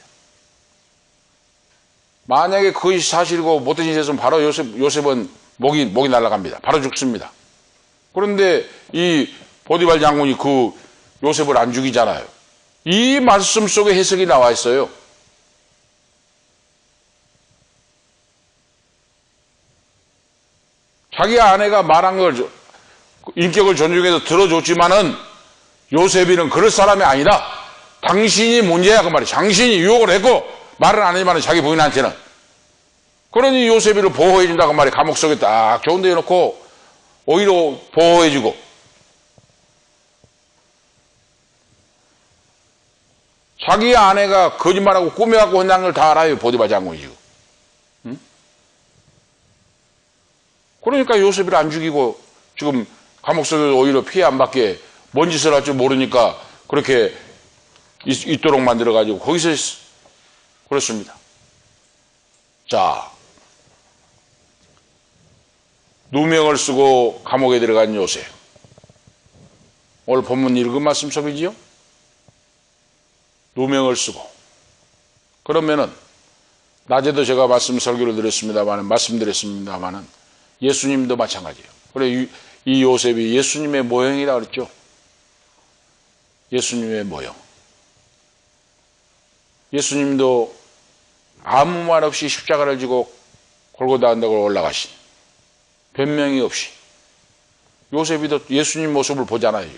만약에 그것이 사실이고 못된 짓을 했으면 바로 요셉은 목이 날아갑니다. 바로 죽습니다. 그런데 이 보디발 장군이 그 요셉을 안 죽이잖아요. 이 말씀 속에 해석이 나와 있어요. 자기 아내가 말한 걸 인격을 존중해서 들어줬지만은 요셉이는 그럴 사람이 아니다. 당신이 문제야 그 말이야. 당신이 유혹을 했고 말은 안 하지만 자기 부인한테는. 그러니 요셉이를 보호해준다고 말이야. 감옥 속에 딱 좋은 데 놓고 오히려 보호해주고. 자기 아내가 거짓말하고 꾸며갖고 혼난 걸 다 알아요. 보디발 장군이 지금. 응? 그러니까 요셉이를 안 죽이고 지금 감옥 속에 오히려 피해 안 받게 뭔 짓을 할 줄 모르니까 그렇게 있도록 만들어가지고 거기서 그렇습니다. 자, 누명을 쓰고 감옥에 들어간 요셉. 오늘 본문 읽은 말씀 속이지요? 누명을 쓰고. 그러면은 낮에도 제가 설교를 말씀드렸습니다만은 예수님도 마찬가지예요. 그래 이 요셉이 예수님의 모형이라 그랬죠. 예수님의 모형. 예수님도 아무 말 없이 십자가를 지고 골고다 언덕을 올라가신 변명이 없이. 요셉이도 예수님 모습을 보잖아요.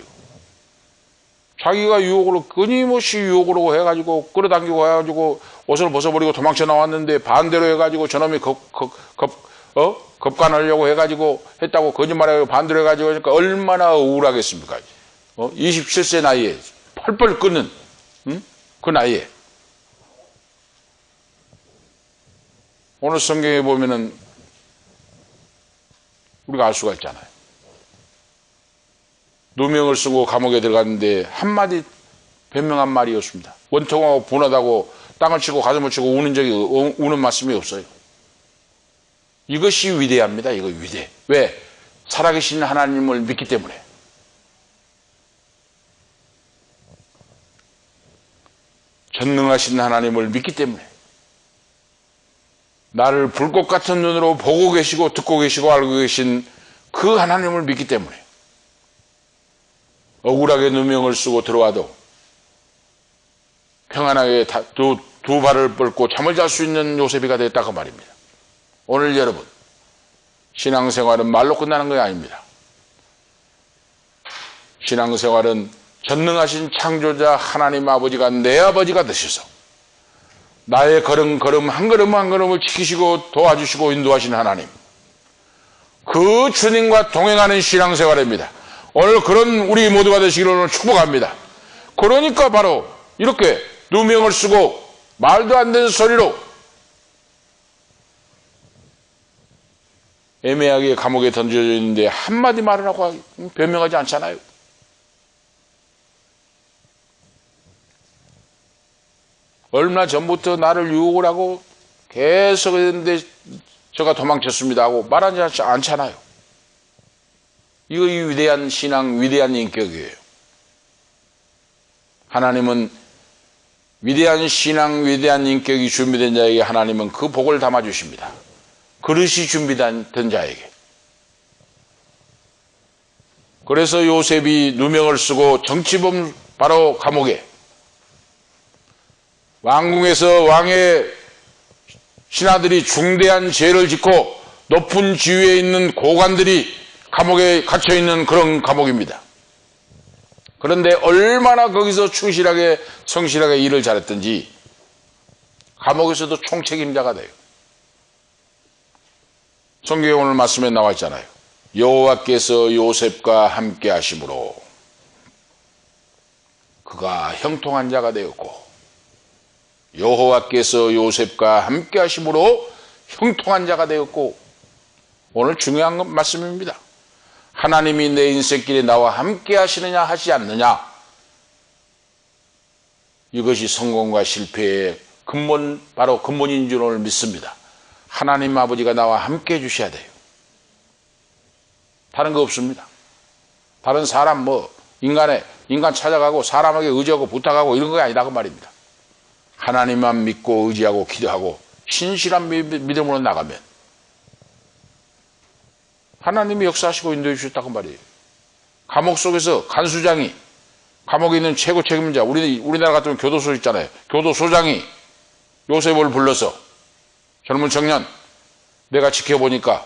자기가 유혹으로 끊임없이 유혹으로 해가지고 끌어당기고 해가지고 옷을 벗어버리고 도망쳐 나왔는데 반대로 해가지고 저놈이 겁간하려고 해가지고 했다고 거짓말하고 반대로 해가지고 하니까 얼마나 우울하겠습니까? 27세 나이에 펄펄 끓는 그 나이에. 오늘 성경에 보면은 우리가 알 수가 있잖아요. 누명을 쓰고 감옥에 들어갔는데 한마디 변명한 말이 없습니다. 원통하고 분하다고 땅을 치고 가슴을 치고 우는 말씀이 없어요. 이것이 위대합니다. 이거 위대. 왜? 살아계신 하나님을 믿기 때문에. 전능하신 하나님을 믿기 때문에. 나를 불꽃 같은 눈으로 보고 계시고 듣고 계시고 알고 계신 그 하나님을 믿기 때문에 억울하게 누명을 쓰고 들어와도 평안하게 두 발을 뻗고 잠을 잘 수 있는 요셉이가 됐다고 말입니다. 오늘 여러분, 신앙생활은 말로 끝나는 것이 아닙니다. 신앙생활은 전능하신 창조자 하나님 아버지가 내 아버지가 되셔서 나의 걸음 한 걸음 한 걸음을 지키시고 도와주시고 인도하신 하나님, 그 주님과 동행하는 신앙생활입니다. 오늘 그런 우리 모두가 되시기를 오늘 축복합니다. 그러니까 바로 이렇게 누명을 쓰고 말도 안 되는 소리로 애매하게 감옥에 던져져 있는데 한마디 말을 하고 변명하지 않잖아요. 얼마 전부터 나를 유혹을 하고 계속 했는데 제가 도망쳤습니다 하고 말하지 않잖아요. 이거 이 위대한 신앙, 위대한 인격이에요. 하나님은 위대한 신앙, 위대한 인격이 준비된 자에게 하나님은 그 복을 담아주십니다. 그릇이 준비된 자에게. 그래서 요셉이 누명을 쓰고 정치범 바로 감옥에, 왕궁에서 왕의 신하들이 중대한 죄를 짓고 높은 지위에 있는 고관들이 감옥에 갇혀있는 그런 감옥입니다. 그런데 얼마나 거기서 충실하게 성실하게 일을 잘했든지 감옥에서도 총책임자가 돼요. 성경에 오늘 말씀에 나와 있잖아요. 여호와께서 요셉과 함께 하심으로 그가 형통한 자가 되었고, 여호와께서 요셉과 함께 하심으로 형통한 자가 되었고. 오늘 중요한 말씀입니다. 하나님이 내 인생길에 나와 함께 하시느냐 하지 않느냐, 이것이 성공과 실패의 근본, 바로 근본인 줄 오늘 믿습니다. 하나님 아버지가 나와 함께 해주셔야 돼요. 다른 거 없습니다. 다른 사람 인간 찾아가고 사람에게 의지하고 부탁하고 이런 거 아니라고 말입니다. 하나님만 믿고 의지하고 기도하고 신실한 믿음으로 나가면 하나님이 역사하시고 인도해 주셨다고 말이에요. 감옥 속에서 간수장이, 감옥에 있는 최고 책임자, 우리나라 같으면 교도소 있잖아요. 교도소장이 요셉을 불러서, 젊은 청년, 내가 지켜보니까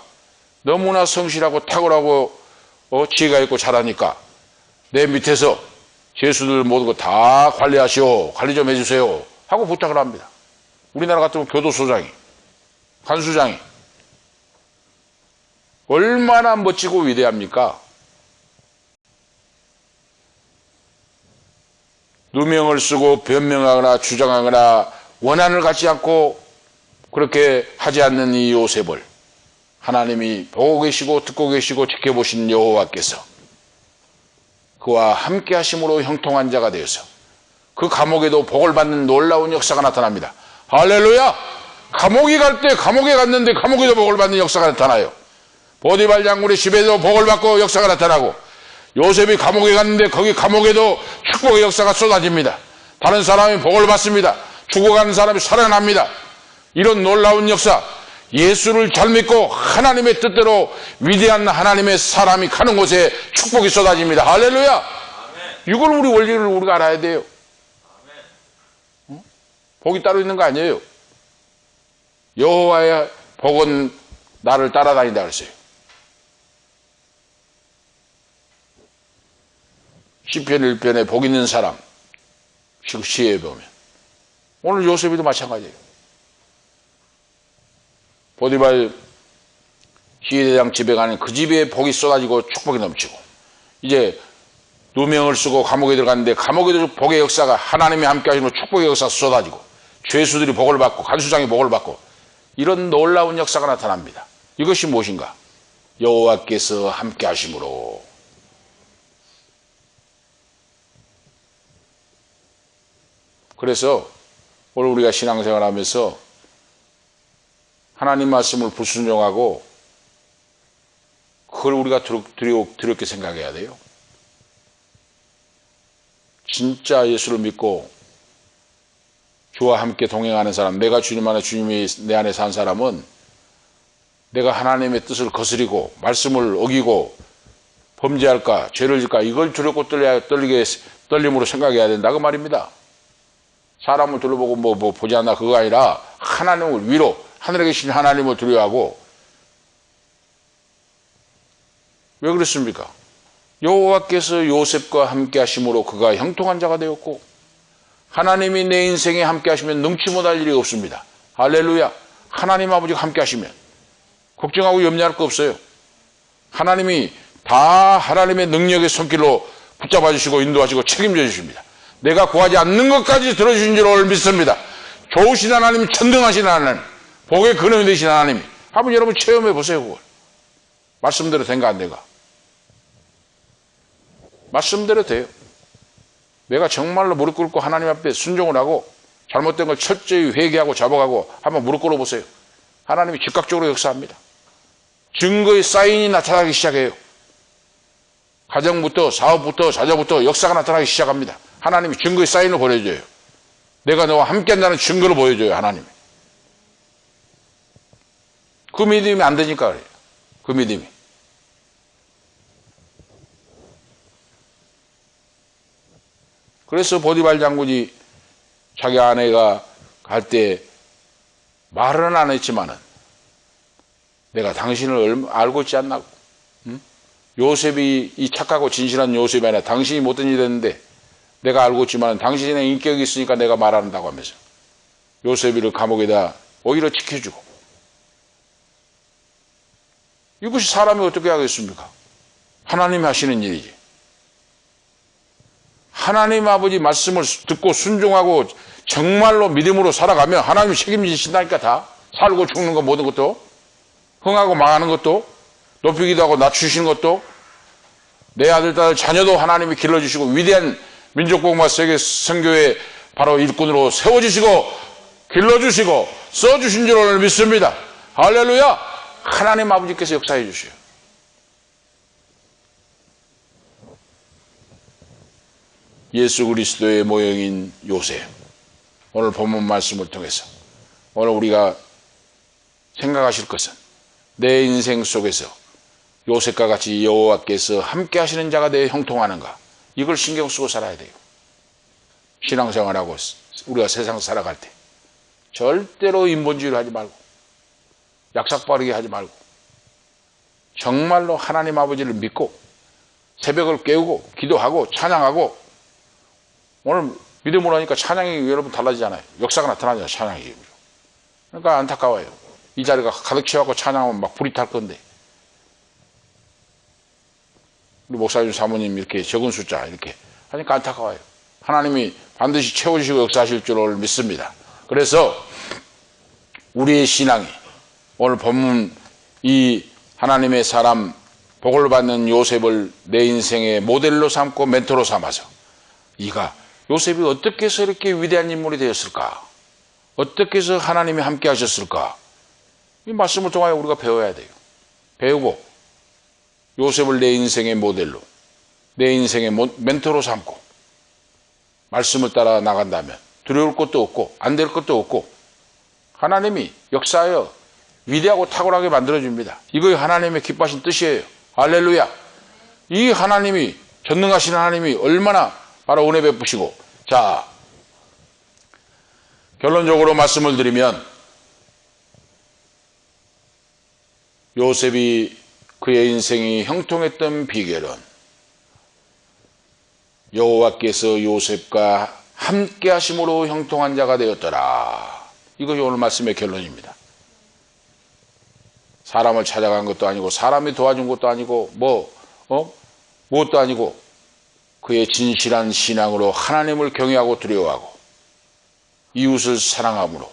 너무나 성실하고 탁월하고 지혜가 있고 잘하니까 내 밑에서 죄수들 모두 다 관리하시오, 관리 좀 해주세요 하고 부탁을 합니다. 우리나라 같으면 교도소장이, 간수장이 얼마나 멋지고 위대합니까? 누명을 쓰고 변명하거나 주장하거나 원한을 갖지 않고 그렇게 하지 않는 이 요셉을 하나님이 보고 계시고 듣고 계시고 지켜보신 여호와께서 그와 함께 하심으로 형통한 자가 되어서 그 감옥에도 복을 받는 놀라운 역사가 나타납니다. 할렐루야! 감옥에 갈 때 감옥에 갔는데 감옥에도 복을 받는 역사가 나타나요. 보디발 장군의 집에도 복을 받고 역사가 나타나고, 요셉이 감옥에 갔는데 거기 감옥에도 축복의 역사가 쏟아집니다. 다른 사람이 복을 받습니다. 죽어가는 사람이 살아납니다. 이런 놀라운 역사, 예수를 잘 믿고 하나님의 뜻대로 위대한 하나님의 사람이 가는 곳에 축복이 쏟아집니다. 할렐루야! 이걸 우리 원리를 우리가 알아야 돼요. 복이 따로 있는 거 아니에요. 여호와의 복은 나를 따라다닌다 그랬어요. 시편 1편에 복 있는 사람 시에 보면 오늘 요셉이도 마찬가지예요. 보디발 시대장 집에 가는 그 집에 복이 쏟아지고 축복이 넘치고, 이제 누명을 쓰고 감옥에 들어갔는데 감옥에도 복의 역사가, 하나님이 함께 하시는 축복의 역사가 쏟아지고, 죄수들이 복을 받고 간수장이 복을 받고, 이런 놀라운 역사가 나타납니다. 이것이 무엇인가? 여호와께서 함께 하심으로. 그래서 오늘 우리가 신앙생활하면서 하나님 말씀을 불순종하고 그걸 우리가 두렵게 생각해야 돼요. 진짜 예수를 믿고 주와 함께 동행하는 사람, 내가 주님 안에 주님이 내 안에 산 사람은 내가 하나님의 뜻을 거스리고 말씀을 어기고 범죄할까 죄를 질까 이걸 두렵고 떨림으로 생각해야 된다 그 말입니다. 사람을 둘러보고 뭐 보지 않나 그거 아니라 하나님을 위로, 하늘에 계신 하나님을 두려워하고. 왜 그렇습니까? 여호와께서 요셉과 함께 하심으로 그가 형통한 자가 되었고, 하나님이 내 인생에 함께 하시면 능치 못할 일이 없습니다. 할렐루야! 하나님 아버지가 함께 하시면 걱정하고 염려할 거 없어요. 하나님이 다 하나님의 능력의 손길로 붙잡아 주시고 인도하시고 책임져 주십니다. 내가 구하지 않는 것까지 들어주신 줄 믿습니다. 좋으신 하나님, 천등하신 하나님, 복의 근원이 되신 하나님. 한번 여러분 체험해 보세요. 그걸. 말씀대로 된가 안 된가? 말씀대로 돼요. 내가 정말로 무릎 꿇고 하나님 앞에 순종을 하고 잘못된 걸 철저히 회개하고 잡아가고 한번 무릎 꿇어 보세요. 하나님이 즉각적으로 역사합니다. 증거의 사인이 나타나기 시작해요. 가정부터 사업부터 자녀부터 역사가 나타나기 시작합니다. 하나님이 증거의 사인을 보여줘요. 내가 너와 함께 한다는 증거를 보여줘요. 하나님이. 그 믿음이 안 되니까 그래요. 그 믿음이. 그래서 보디발 장군이 자기 아내가 갈 때 말은 안 했지만은 내가 당신을 알고 있지 않나고. 응? 요셉이 이 착하고 진실한 요셉이 아니라 당신이 못된 일이 됐는데 내가 알고 있지만 당신의 인격이 있으니까 내가 말한다고 하면서 요셉이를 감옥에다 오히려 지켜주고. 이것이 사람이 어떻게 하겠습니까? 하나님이 하시는 일이지. 하나님 아버지 말씀을 듣고 순종하고 정말로 믿음으로 살아가면 하나님이 책임지신다니까. 다 살고 죽는 거 모든 것도, 흥하고 망하는 것도, 높이기도 하고 낮추시는 것도, 내 아들 딸 자녀도 하나님이 길러주시고 위대한 민족복음화 세계 선교의 바로 일꾼으로 세워주시고 길러주시고 써주신 줄 오늘 믿습니다. 할렐루야! 하나님 아버지께서 역사해 주셔요. 예수 그리스도의 모형인 요셉, 오늘 본문 말씀을 통해서 오늘 우리가 생각하실 것은 내 인생 속에서 요셉과 같이 여호와께서 함께 하시는 자가 되어 형통하는가, 이걸 신경 쓰고 살아야 돼요. 신앙생활하고 우리가 세상 살아갈 때 절대로 인본주의를 하지 말고 약삭빠르게 하지 말고 정말로 하나님 아버지를 믿고 새벽을 깨우고 기도하고 찬양하고. 오늘 믿음으로 하니까 찬양이 여러분 달라지잖아요. 역사가 나타나잖아요. 찬양이. 그러니까 안타까워요. 이 자리가 가득 채워갖고 찬양하면 막 불이 탈 건데. 우리 목사님 사모님 이렇게 적은 숫자 이렇게 하니까 안타까워요. 하나님이 반드시 채워주시고 역사하실 줄을 믿습니다. 그래서 우리의 신앙이 오늘 본문 이 하나님의 사람 복을 받는 요셉을 내 인생의 모델로 삼고 멘토로 삼아서 이가 요셉이 어떻게 해서 이렇게 위대한 인물이 되었을까? 어떻게 해서 하나님이 함께 하셨을까? 이 말씀을 통하여 우리가 배워야 돼요. 배우고 요셉을 내 인생의 모델로, 내 인생의 멘토로 삼고 말씀을 따라 나간다면 두려울 것도 없고 안 될 것도 없고 하나님이 역사하여 위대하고 탁월하게 만들어줍니다. 이거 하나님의 기뻐하신 뜻이에요. 할렐루야. 이 하나님이 전능하신 하나님이 얼마나 바로 은혜 베푸시고. 자, 결론적으로 말씀을 드리면 요셉이 그의 인생이 형통했던 비결은 여호와께서 요셉과 함께 하심으로 형통한 자가 되었더라. 이것이 오늘 말씀의 결론입니다. 사람을 찾아간 것도 아니고 사람이 도와준 것도 아니고 무엇도 아니고 그의 진실한 신앙으로 하나님을 경외하고 두려워하고 이웃을 사랑함으로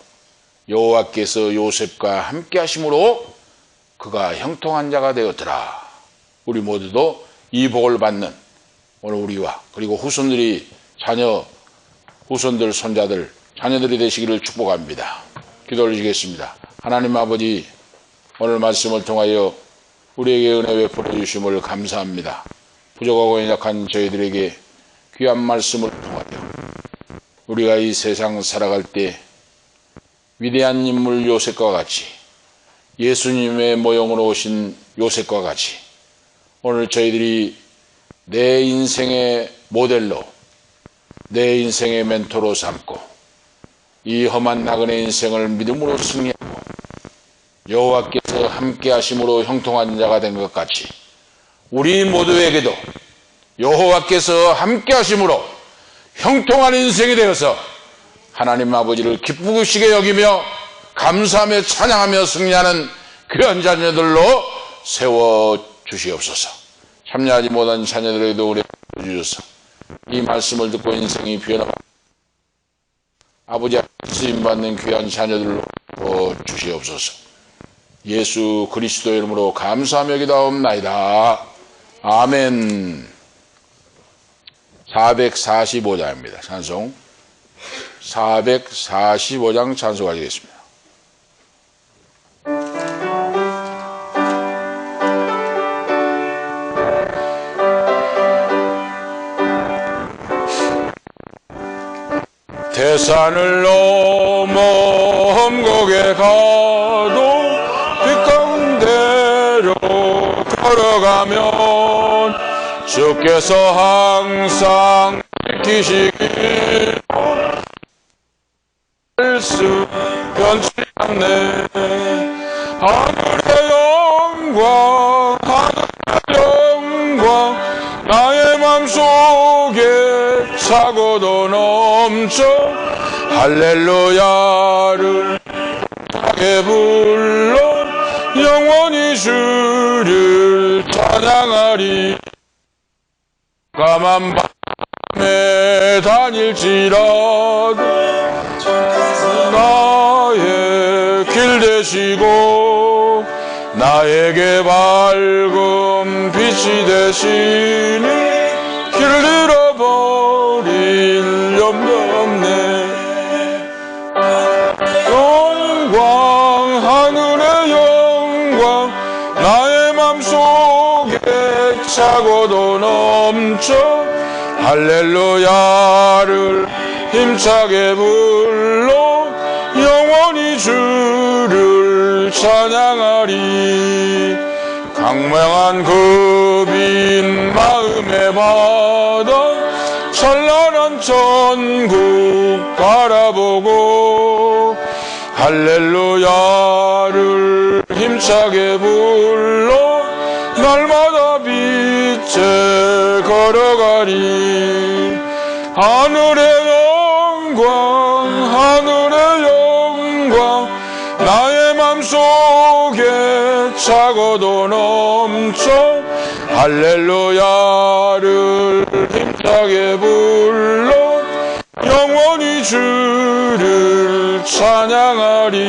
여호와께서 요셉과 함께 하심으로 그가 형통한 자가 되었더라. 우리 모두도 이 복을 받는 오늘 우리와 그리고 후손들이 후손들, 손자들, 자녀들이 되시기를 축복합니다. 기도 올리시겠습니다. 하나님 아버지, 오늘 말씀을 통하여 우리에게 은혜 베풀어 주심을 감사합니다. 부족하고 연약한 저희들에게 귀한 말씀을 통하여 우리가 이 세상 살아갈 때 위대한 인물 요셉과 같이 예수님의 모형으로 오신 요셉과 같이 오늘 저희들이 내 인생의 모델로 내 인생의 멘토로 삼고 이 험한 나그네 인생을 믿음으로 승리하고 여호와께서 함께 하심으로 형통한 자가 된 것 같이 우리 모두에게도 여호와께서 함께 하심으로 형통한 인생이 되어서 하나님 아버지를 기쁘시게 여기며 감사하며 찬양하며 승리하는 귀한 자녀들로 세워주시옵소서. 참여하지 못한 자녀들에게도 은혜 주셔서 이 말씀을 듣고 인생이 변화하고 아버지 앞에 쓰임받는 귀한 자녀들로 주시옵소서. 예수 그리스도의 이름으로 감사하며 기도하옵나이다. 아멘. 445장입니다. 찬송 445장 찬송하시겠습니다. 태산을 넘어 험곡에 가도 빛가운데로 걸어가면 주께서 항상 지키시길 수 변치 않네. 하늘의 영광 나의 맘속에 차고도 넘쳐 할렐루야를 하게 불러 영원히 주를 찬양하리. 까만 밤에 다닐지라도 나의 길 되시고 나에게 밝은 빛이 되시니 길을 잃어버릴 염려 없네. 영광 하늘의 영광 나의 맘속에 차고도 넘쳐 할렐루야를 힘차게 불러 영원히 주를 찬양하리. 강명한 그 빈 마음의 바다 찬란한 천국 바라보고 할렐루야를 힘차게 불러 날마다 빛에 걸어가리. 하늘의 영광 속에 차고도 넘쳐 할렐루야를 힘차게 불러 영원히 주를 찬양하리.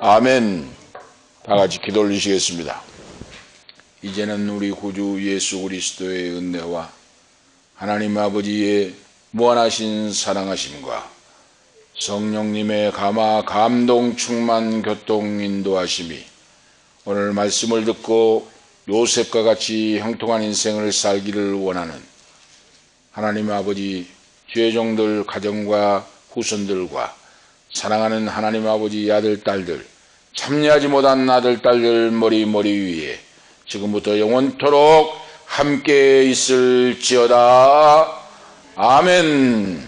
아멘. 다 같이 기도 올리시겠습니다. 이제는 우리 구주 예수 그리스도의 은혜와 하나님 아버지의 무한하신 사랑하심과 성령님의 감화 감동 충만 교통 인도하심이 오늘 말씀을 듣고 요셉과 같이 형통한 인생을 살기를 원하는 하나님 아버지 죄종들 가정과 후손들과 사랑하는 하나님 아버지 아들 딸들 참여하지 못한 아들 딸들 머리 위에 지금부터 영원토록 함께 있을지어다. 아멘.